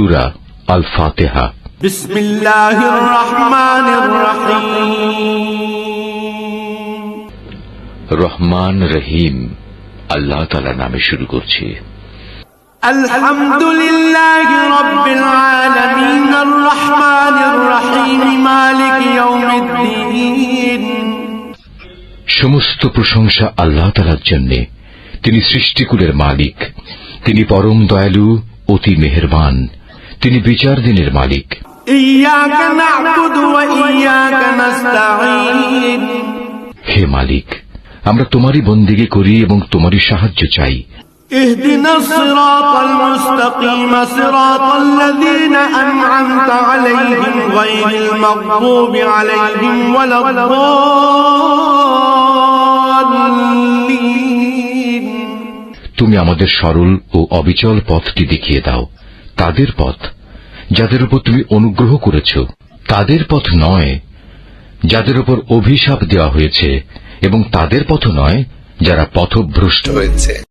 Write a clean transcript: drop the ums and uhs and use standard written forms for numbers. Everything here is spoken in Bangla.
সূরা আল ফাতিহা। বিসমিল্লাহির রহমানির রহিম। রহমান রহিম আল্লাহ তাআলার নামে শুরু করছি। আলহামদুলিল্লাহি রাব্বিল আলামিন আর রহমানির রহিম মালিক ইয়াউমিদ্দিন। সমস্ত প্রশংসা আল্লাহ তাআলার জন্য। তিনি সৃষ্টিকুলের মালিক, তিনি পরম দয়ালু, অতি মেহেরবান, তিনি বিচার দিনের মালিক। ইয়াকা না'বুদু ওয়া ইয়াকা নাস্তাঈন। হে মালিক, আমরা তোমারই বন্দেগী করি এবং তোমারই সাহায্য চাই। ইহদিনাস সিরাতাল মুস্তাকিম সিরাতাল্লাযীনা আন'আমতা আলাইহিম গায়রিল মাগদুবি আলাইহিম ওয়ালাদ-দাল্লিন। তুমি আমাদের সরল ও অবিচল পথটি দেখিয়ে দাও, তাদের পথ যাদের উপর তুমি অনুগ্রহ করেছ, তাদের পথ নয় যাদের উপর অভিশাপ দেওয়া হয়েছে, এবং তাদের পথ নয় যারা পথভ্রষ্ট হয়েছে।